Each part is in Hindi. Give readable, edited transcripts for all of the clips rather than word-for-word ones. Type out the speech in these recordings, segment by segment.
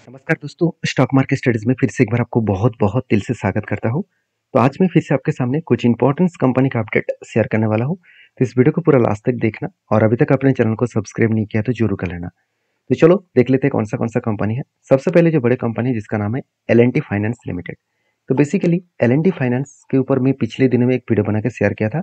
नमस्कार दोस्तों, स्टॉक मार्केट स्टडीज में फिर से एक बार आपको बहुत बहुत दिल से स्वागत करता हूं। तो आज मैं फिर से आपके सामने कुछ इंपॉर्टेंट कंपनी का अपडेट शेयर करने वाला हूं। तो इस वीडियो को पूरा लास्ट तक देखना और अभी तक अपने चैनल को सब्सक्राइब नहीं किया तो जरूर कर लेना। तो चलो देख लेते हैं कौन सा कंपनी है। सबसे पहले जो बड़े कंपनी है जिसका नाम है L&T फाइनेंस लिमिटेड। तो बेसिकली L&T फाइनेंस के ऊपर मैं पिछले दिनों में एक वीडियो बना के शेयर किया था,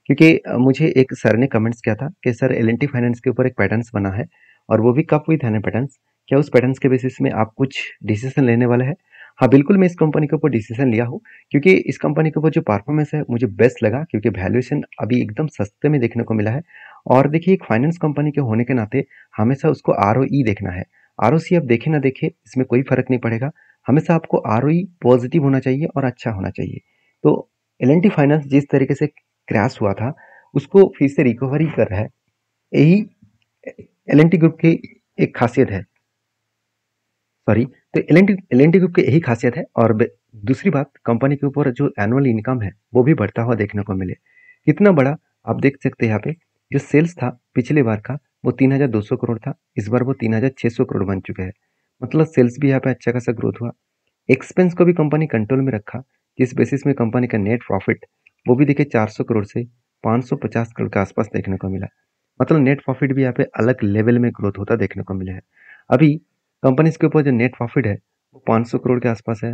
क्योंकि मुझे एक सर ने कमेंट्स किया था कि सर L&T फाइनेंस के ऊपर एक पैटर्न्स बना है और वो भी कप विद हैंड पैटर्न्स, क्या उस पैटर्न्स के बेसिस में आप कुछ डिसीजन लेने वाले हैं? हाँ, बिल्कुल मैं इस कंपनी के ऊपर डिसीजन लिया हूँ, क्योंकि इस कंपनी के ऊपर जो परफॉर्मेंस है मुझे बेस्ट लगा, क्योंकि वैल्यूएशन अभी एकदम सस्ते में देखने को मिला है। और देखिए, एक फाइनेंस कंपनी के होने के नाते हमेशा उसको ROE देखना है। ROC आप देखे ना देखे इसमें कोई फर्क नहीं पड़ेगा, हमेशा आपको ROE पॉजिटिव होना चाहिए और अच्छा होना चाहिए। तो L&T फाइनेंस जिस तरीके से क्रैश हुआ था उसको फिर से रिकवरी कर रहा है, यही L&T ग्रुप की एक खासियत है। सॉरी, तो एल एन टी ग्रुप की यही खासियत है। और दूसरी बात, कंपनी के ऊपर जो एनुअल इनकम है वो भी बढ़ता हुआ देखने को मिले। कितना बड़ा आप देख सकते हैं यहाँ पे, जो सेल्स था पिछले बार का वो 3,200 करोड़ था, इस बार वो 3,600 करोड़ बन चुके हैं। मतलब सेल्स भी यहाँ पे अच्छा खासा ग्रोथ हुआ। एक्सपेंस को भी कंपनी कंट्रोल में रखा, जिस बेसिस में कंपनी का नेट प्रॉफिट वो भी देखिए 400 करोड़ से 550 करोड़ के आसपास देखने को मिला। मतलब नेट प्रॉफिट भी यहाँ पे अलग लेवल में ग्रोथ होता देखने को मिला है। अभी कंपनीज के ऊपर जो नेट प्रॉफिट है वो 500 करोड़ के आसपास है,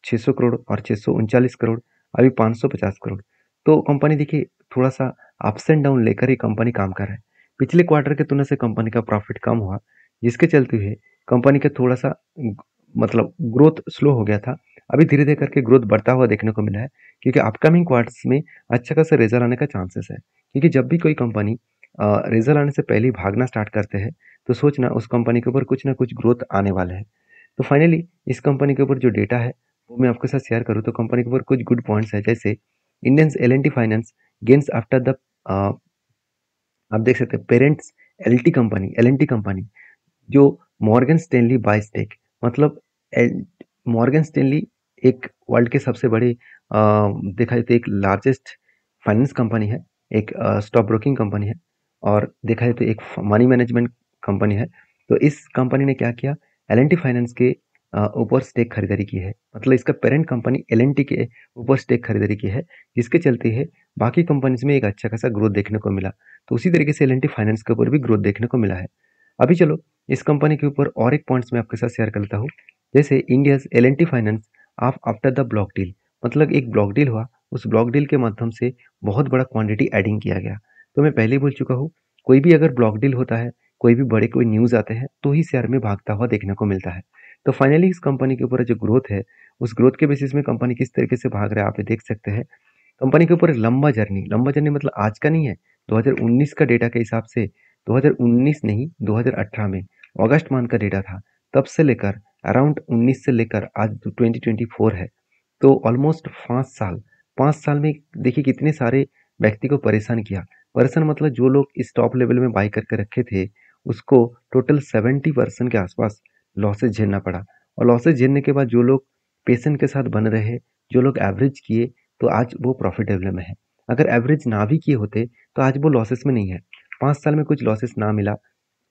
600 करोड़ और 639 करोड़, अभी 550 करोड़। तो कंपनी देखिए थोड़ा सा अप्स एंड डाउन लेकर ही कंपनी काम कर रहा है। पिछले क्वार्टर के तुलना से कंपनी का प्रॉफिट कम हुआ, जिसके चलते हुए कंपनी का थोड़ा सा मतलब ग्रोथ स्लो हो गया था। अभी धीरे धीरे करके ग्रोथ बढ़ता हुआ देखने को मिला है, क्योंकि अपकमिंग क्वार्टर्स में अच्छा खासा रिजल्ट आने का चांसेस है। क्योंकि जब भी कोई कंपनी रिजल्ट आने से पहले ही भागना स्टार्ट करते हैं तो सोचना उस कंपनी के ऊपर कुछ ना कुछ ग्रोथ आने वाला है। तो फाइनली इस कंपनी के ऊपर जो डेटा है वो मैं आपके साथ शेयर करूँ तो कंपनी के ऊपर कुछ गुड पॉइंट्स है, जैसे Indians L&T finance gains after the, आप देख सकते हैं पेरेंट्स L&T कंपनी जो मॉर्गन स्टैनली बाय स्टेक। मतलब मॉर्गन स्टैनली एक वर्ल्ड के सबसे बड़े देखा जाए तो एक लार्जेस्ट फाइनेंस कंपनी है, एक स्टॉक ब्रोकिंग कंपनी है, और देखा जाए तो एक मनी मैनेजमेंट कंपनी है। तो इस कंपनी ने क्या किया, L&T फाइनेंस के ऊपर स्टेक खरीदारी की है। मतलब इसका पेरेंट कंपनी L&T के ऊपर स्टेक खरीदारी की है, जिसके चलते है बाकी कंपनीज में एक अच्छा खासा ग्रोथ देखने को मिला। तो उसी तरीके से L&T फाइनेंस के ऊपर भी ग्रोथ देखने को मिला है। अभी चलो इस कंपनी के ऊपर और एक पॉइंट्स मैं आपके साथ शेयर कर लेता हूँ। जैसे इंडियाज L&T फाइनेंस आप आफ्टर द ब्लॉक डील, मतलब एक ब्लॉक डील हुआ, उस ब्लॉक डील के माध्यम से बहुत बड़ा क्वांटिटी एडिंग किया गया। तो मैं पहले ही बोल चुका हूँ, कोई भी अगर ब्लॉक डील होता है, कोई भी बड़े कोई न्यूज आते हैं तो ही शेयर में भागता हुआ देखने को मिलता है। तो फाइनली इस कंपनी के ऊपर जो ग्रोथ है, उस ग्रोथ के बेसिस में कंपनी किस तरीके से भाग रहा है आप ये देख सकते हैं। कंपनी के ऊपर एक लंबा जर्नी मतलब आज का नहीं है, 2019 का डेटा के हिसाब से, 2019 नहीं 2018 में अगस्त मंथ का डेटा था, तब से लेकर अराउंड 19 से लेकर आज 2024 है। तो ऑलमोस्ट 5 साल, 5 साल में देखिए कितने सारे व्यक्ति को परेशान किया। परेशान मतलब जो लोग इस टॉप लेवल में बाई करके रखे थे उसको टोटल 70% के आसपास लॉसेज झेलना पड़ा। और लॉसेज झेलने के बाद जो लोग पेशेंट के साथ बन रहे, जो लोग एवरेज किए, तो आज वो प्रॉफिटेबल में है। अगर एवरेज ना भी किए होते तो आज वो लॉसेस में नहीं है। 5 साल में कुछ लॉसेस ना मिला,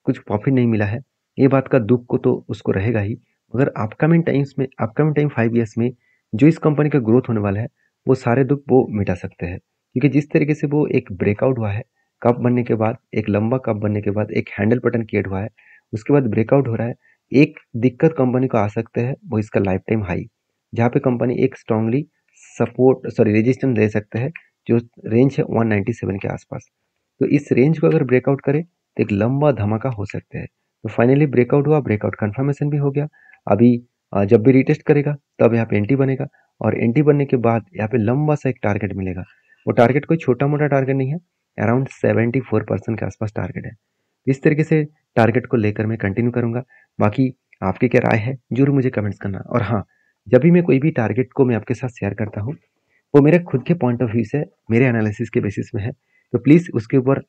कुछ प्रॉफिट नहीं मिला है, ये बात का दुख को तो उसको रहेगा ही। मगर अपकमिंग टाइम 5 ईयर्स में जो इस कंपनी का ग्रोथ होने वाला है वो सारे दुख वो मिटा सकते हैं। क्योंकि जिस तरीके से वो एक ब्रेकआउट हुआ है, कप बनने के बाद, एक लंबा कप बनने के बाद एक हैंडल पैटर्न क्रिएट हुआ है, उसके बाद ब्रेकआउट हो रहा है। एक दिक्कत कंपनी को आ सकते हैं वो इसका लाइफ टाइम हाई, जहाँ पे कंपनी एक स्ट्रांगली रेजिस्टेंस ले सकते हैं, जो रेंज है 197 के आसपास। तो इस रेंज को अगर ब्रेकआउट करे तो एक लंबा धमाका हो सकता है। तो फाइनली ब्रेकआउट हुआ, ब्रेकआउट कंफर्मेशन भी हो गया। अभी जब भी रीटेस्ट करेगा तब यहाँ पे एंट्री बनेगा, और एंट्री बनने के बाद यहाँ पे लंबा सा एक टारगेट मिलेगा। वो टारगेट कोई छोटा मोटा टारगेट नहीं है, अराउंड 74% के आसपास टारगेट है। इस तरीके से टारगेट को लेकर मैं कंटिन्यू करूंगा। बाकी आपकी क्या राय है जरूर मुझे कमेंट्स करना। और हाँ, जब भी मैं कोई भी टारगेट को मैं आपके साथ शेयर करता हूँ वो मेरे खुद के पॉइंट ऑफ व्यू से, मेरे एनालिसिस के बेसिस में है। तो प्लीज़ उसके ऊपर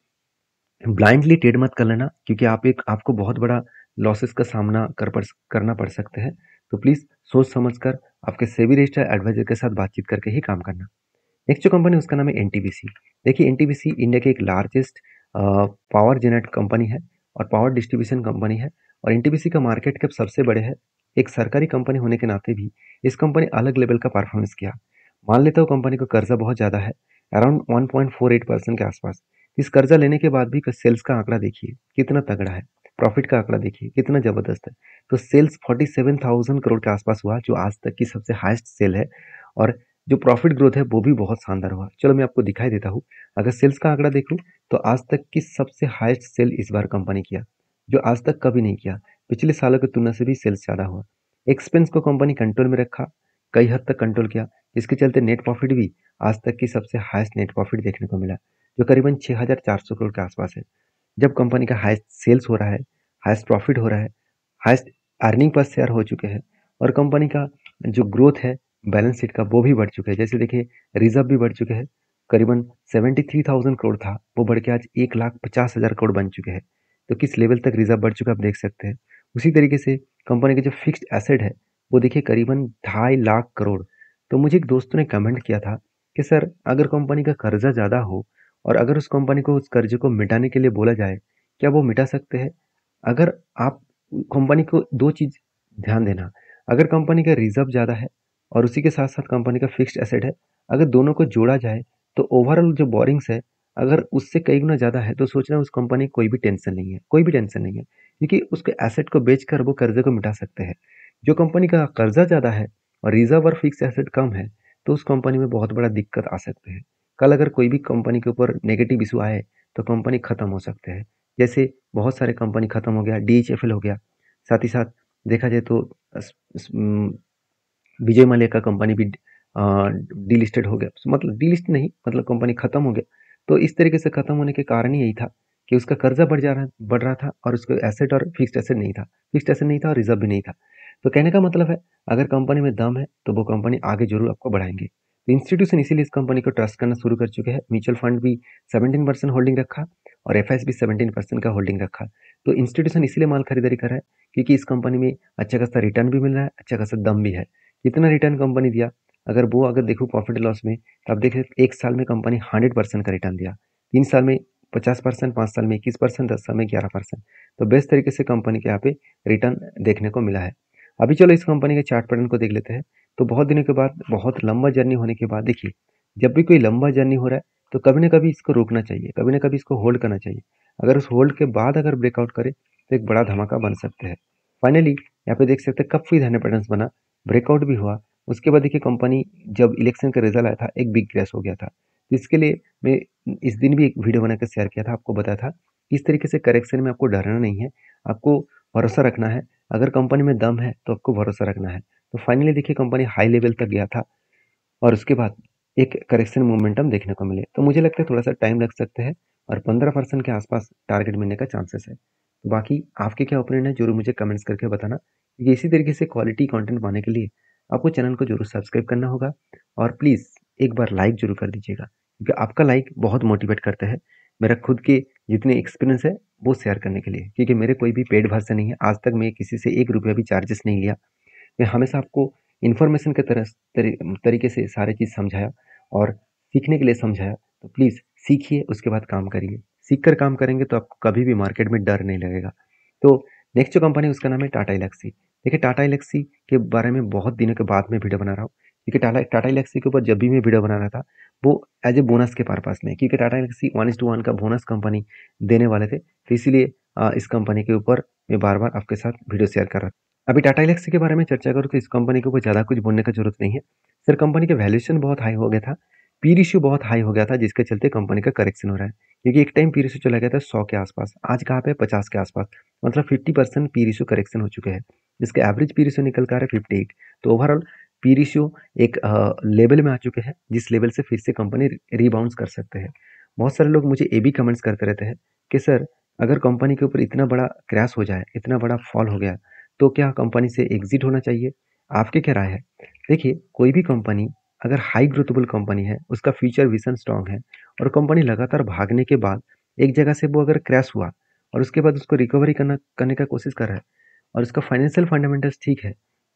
ब्लाइंडली ट्रेड मत कर लेना, क्योंकि आपको बहुत बड़ा लॉसेस का सामना करना पड़ सकते हैं। तो प्लीज़ सोच समझ कर आपके सेबी रजिस्टर्ड एडवाइजर के साथ बातचीत करके ही काम करना। नेक्स्ट जो कंपनी उसका नाम है एनटीपीसी। देखिए एनटीपीसी इंडिया की एक लार्जेस्ट पावर जेनरेट कंपनी है और पावर डिस्ट्रीब्यूशन कंपनी है, और एनटीपीसी का मार्केट कैप सबसे बड़े है एक सरकारी कंपनी होने के नाते भी इस कंपनी अलग लेवल का परफॉर्मेंस किया। मान लेता हूँ कंपनी का कर्जा बहुत ज़्यादा है, अराउंड 1.48% के आसपास। इस कर्जा लेने के बाद भी सेल्स का आंकड़ा देखिए कितना तगड़ा है, प्रॉफिट का आंकड़ा देखिए कितना ज़बरदस्त है। तो सेल्स 47,000 करोड़ के आसपास हुआ, जो आज तक की सबसे हाईएस्ट सेल है, और जो प्रॉफिट ग्रोथ है वो भी बहुत शानदार हुआ। चलो मैं आपको दिखाई देता हूँ। अगर सेल्स का आंकड़ा देख लूँ तो आज तक की सबसे हाईएस्ट सेल इस बार कंपनी किया, जो आज तक कभी नहीं किया। पिछले सालों की तुलना से भी सेल्स ज़्यादा हुआ। एक्सपेंस को कंपनी कंट्रोल में रखा, कई हद तक कंट्रोल किया, जिसके चलते नेट प्रॉफिट भी आज तक की सबसे हाईएस्ट नेट प्रॉफिट देखने को मिला, जो करीबन 6,400 करोड़ के आसपास है। जब कंपनी का हाईएस्ट सेल्स हो रहा है, हाईएस्ट प्रॉफिट हो रहा है, हाईएस्ट अर्निंग पर शेयर हो चुके हैं, और कंपनी का जो ग्रोथ है बैलेंस शीट का वो भी बढ़ चुका है। जैसे देखिए रिजर्व भी बढ़ चुके हैं, करीबन 73,000 करोड़ था, वो बढ़ के आज 1,50,000 करोड़ बन चुके हैं। तो किस लेवल तक रिजर्व बढ़ चुका है आप देख सकते हैं। उसी तरीके से कंपनी के जो फिक्स्ड एसेट है वो देखिए करीबन 2.5 लाख करोड़। तो मुझे एक दोस्तों ने कमेंट किया था कि सर अगर कंपनी का कर्जा ज़्यादा हो और अगर उस कंपनी को उस कर्जे को मिटाने के लिए बोला जाए, क्या वो मिटा सकते हैं? अगर आप कंपनी को दो चीज़ ध्यान देना, अगर कंपनी का रिजर्व ज़्यादा है और उसी के साथ साथ कंपनी का फिक्स्ड एसेट है, अगर दोनों को जोड़ा जाए तो ओवरऑल जो बोरिंग्स है अगर उससे कई गुना ज़्यादा है, तो सोचना उस कंपनी को कोई भी टेंशन नहीं है, कोई भी टेंशन नहीं है, क्योंकि उसके एसेट को बेचकर वो कर्जे को मिटा सकते हैं। जो कंपनी का कर्जा ज़्यादा है और रिजर्व और फिक्स एसेट कम है, तो उस कंपनी में बहुत बड़ा दिक्कत आ सकते हैं। कल अगर कोई भी कंपनी के ऊपर नेगेटिव इशू आए तो कंपनी खत्म हो सकते हैं। जैसे बहुत सारे कंपनी खत्म हो गया, डीएचएफएल हो गया, साथ ही साथ देखा जाए तो विजय माल्या का कंपनी भी डीलिस्टेड हो गया, मतलब डीलिस्ट नहीं, मतलब कंपनी खत्म हो गया। तो इस तरीके से खत्म होने के कारण ही यही था कि उसका कर्जा बढ़ रहा था और उसका एसेट और फिक्स्ड एसेट नहीं था, फिक्स्ड एसेट नहीं था और रिजर्व भी नहीं था। तो कहने का मतलब है अगर कंपनी में दम है तो वो कंपनी आगे जरूर आपको बढ़ाएंगे। तो इंस्टीट्यूशन इसीलिए इस कंपनी को ट्रस्ट करना शुरू कर चुके हैं। म्यूचुअल फंड भी 17% होल्डिंग रखा और एफ भी 17% का होल्डिंग रखा। तो इंस्टीट्यूशन इसीलिए माल खरीदारी कर रहा है क्योंकि इस कंपनी में अच्छा खासा रिटर्न भी मिल रहा है, अच्छा खासा दम भी है। कितना रिटर्न कंपनी दिया, अगर देखो प्रॉफिट लॉस में, तो आप देखें एक साल में कंपनी 100% का रिटर्न दिया, 3 साल में 50%, 5 साल में 21%, 10 साल में 11%। तो बेस्ट तरीके से कंपनी के यहाँ पे रिटर्न देखने को मिला है। अभी चलो इस कंपनी के चार्ट पैटर्न को देख लेते हैं। तो बहुत दिनों के बाद, बहुत लंबा जर्नी होने के बाद देखिए, जब भी कोई लंबा जर्नी हो रहा है तो कभी ना कभी इसको रोकना चाहिए, कभी ना कभी इसको होल्ड करना चाहिए। अगर उस होल्ड के बाद अगर ब्रेकआउट करे तो एक बड़ा धमाका बन सकते हैं। फाइनली यहाँ पे देख सकते हैं कब फ्रीज हैंड पैटर्न बना, ब्रेकआउट भी हुआ। उसके बाद देखिए कंपनी जब इलेक्शन का रिजल्ट आया था एक बिग क्रैश हो गया था। इसके लिए मैं इस दिन भी एक वीडियो बनाकर शेयर किया था, आपको बताया था इस तरीके से करेक्शन में आपको डरना नहीं है, आपको भरोसा रखना है। अगर कंपनी में दम है तो आपको भरोसा रखना है। तो फाइनली देखिए कंपनी हाई लेवल तक गया था और उसके बाद एक करेक्शन मोमेंटम देखने को मिले। तो मुझे लगता है थोड़ा सा टाइम लग सकते हैं और 15% के आसपास टारगेट मिलने का चांसेस है। तो बाकी आपके क्या ओपिनियन है जरूर मुझे कमेंट्स करके बताना। क्योंकि इसी तरीके से क्वालिटी कंटेंट पाने के लिए आपको चैनल को जरूर सब्सक्राइब करना होगा और प्लीज़ एक बार लाइक जरूर कर दीजिएगा, क्योंकि आपका लाइक बहुत मोटिवेट करता है मेरा खुद के जितने एक्सपीरियंस है वो शेयर करने के लिए। क्योंकि मेरे कोई भी पेड वर्जन नहीं है, आज तक मैं किसी से 1 रुपया भी चार्जेस नहीं लिया। मैं हमेशा आपको इन्फॉर्मेशन के तरीके से सारी चीज़ समझाया और सीखने के लिए समझाया। तो प्लीज़ सीखिए, उसके बाद काम करिए। सीख कर काम करेंगे तो आपको कभी भी मार्केट में डर नहीं लगेगा। तो नेक्स्ट जो कंपनी है उसका नाम है टाटा एल्क्सी। देखिए टाटा एल्क्सी के बारे में बहुत दिनों के बाद में वीडियो बना रहा हूँ, क्योंकि टाटा टाटा एल्क्सी के ऊपर जब भी मैं वीडियो बना रहा था वो एज ए बोनस के पर्पस में, क्योंकि टाटा एल्क्सी 1:1 का बोनस कंपनी देने वाले थे। तो इसीलिए इस कंपनी के ऊपर मैं बार बार आपके साथ वीडियो शेयर कर रहा था। अभी टाटा एल्क्सी के बारे में चर्चा करूँ तो इस कंपनी को कोई ज़्यादा कुछ बोलने की जरूरत नहीं है। सर कंपनी का वैल्यूएशन बहुत हाई हो गया था, पी रेशियो बहुत हाई हो गया था, जिसके चलते कंपनी का करेक्शन हो रहा है। क्योंकि एक टाइम पी रेशियो चला गया था 100 के आसपास, आज कहाँ पे 50 के आसपास, मतलब 50% पी रेशियो करेक्शन हो चुके हैं, जिसके एवरेज पी रेशियो निकल कर आ रहा है 58। तो ओवरऑल पी रेशियो एक लेवल में आ चुके हैं जिस लेवल से फिर से कंपनी रिबाउंस कर सकते हैं। बहुत सारे लोग मुझे ये भी कमेंट्स करते रहते हैं कि सर अगर कंपनी के ऊपर इतना बड़ा क्रैश हो जाए, इतना बड़ा फॉल हो गया, तो क्या कंपनी से एग्जिट होना चाहिए? आपकी क्या राय है? देखिए कोई भी कंपनी अगर हाई ग्रोथेबल कंपनी है, उसका फ्यूचर विजन स्ट्रांग है और कंपनी लगातार भागने के बाद एक जगह से वो अगर क्रैश हुआ और उसके बाद उसको रिकवरी करने का कोशिश कर रहा है और उसका फाइनेंशियल फंडामेंटल्स ठीक है,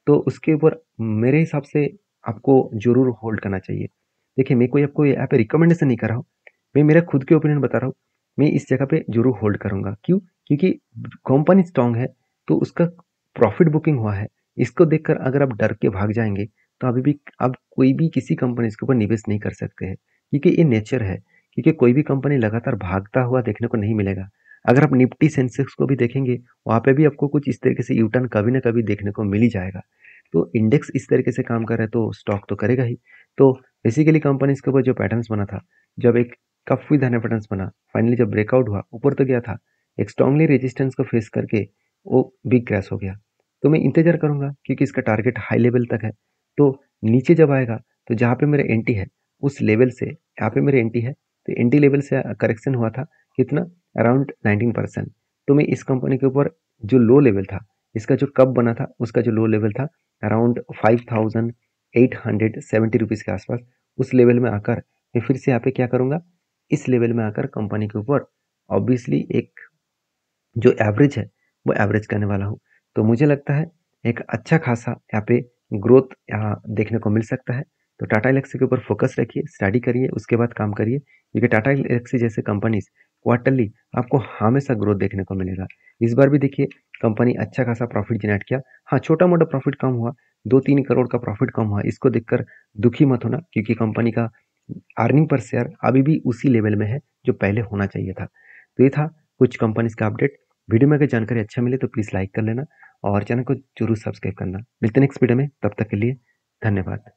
तो उसके ऊपर मेरे हिसाब से आपको जरूर होल्ड करना चाहिए। देखिए मैं कोई आपको यहाँ पे रिकमेंडेशन नहीं कर रहा हूँ, मैं मेरा खुद के ओपिनियन बता रहा हूँ। मैं इस जगह पे जरूर होल्ड करूंगा। क्यों? क्योंकि कंपनी स्ट्रांग है, तो उसका प्रॉफिट बुकिंग हुआ है, इसको देखकर अगर आप डर के भाग जाएंगे तो अभी भी आप कोई भी किसी कंपनी के ऊपर निवेश नहीं कर सकते हैं, क्योंकि ये नेचर है। क्योंकि कोई भी कंपनी लगातार भागता हुआ देखने को नहीं मिलेगा। अगर आप निफ्टी सेंसेक्स को भी देखेंगे, वहाँ पे भी आपको कुछ इस तरीके से यू टर्न कभी ना कभी देखने को मिल ही जाएगा। तो इंडेक्स इस तरीके से काम कर रहा है तो स्टॉक तो करेगा ही। तो बेसिकली कंपनीज के ऊपर जो पैटर्न्स बना था, जब एक कप विद हैंड पैटर्न्स बना, फाइनली जब ब्रेकआउट हुआ, ऊपर तो गया था, एक स्ट्रांगली रेजिस्टेंस को फेस करके वो बिग क्रैश हो गया। तो मैं इंतजार करूंगा क्योंकि इसका टारगेट हाई लेवल तक है। तो नीचे जब आएगा तो जहाँ पे मेरा एंटी है उस लेवल से, यहाँ पे मेरे एंटी है, तो एंटी लेवल से करेक्शन हुआ था कितना, अराउंड 19%। तो मैं इस कंपनी के ऊपर जो लो लेवल था, इसका जो कब बना था उसका जो लो लेवल था अराउंड 5870 रुपीज़ के आसपास, उस लेवल में आकर मैं फिर से यहाँ पे क्या करूँगा, इस लेवल में आकर कंपनी के ऊपर ऑब्वियसली एक जो एवरेज है वो एवरेज करने वाला हूँ। तो मुझे लगता है एक अच्छा खासा यहाँ पे ग्रोथ यहाँ देखने को मिल सकता है। तो टाटा एल्क्सी के ऊपर फोकस रखिए, स्टडी करिए, उसके बाद काम करिए, क्योंकि टाटा एल्क्सी जैसे कंपनीज क्वार्टरली आपको हमेशा ग्रोथ देखने को मिलेगा। इस बार भी देखिए कंपनी अच्छा खासा प्रॉफिट जनरेट किया। हाँ, छोटा मोटा प्रॉफिट कम हुआ, 2-3 करोड़ का प्रॉफिट कम हुआ, इसको देखकर दुखी मत होना, क्योंकि कंपनी का अर्निंग पर शेयर अभी भी उसी लेवल में है जो पहले होना चाहिए था। तो ये था कुछ कंपनीज का अपडेट। वीडियो में अगर जानकारी अच्छा मिले तो प्लीज़ लाइक कर लेना और चैनल को जरूर सब्सक्राइब करना। मिलते हैं नेक्स्ट वीडियो में, तब तक के लिए धन्यवाद।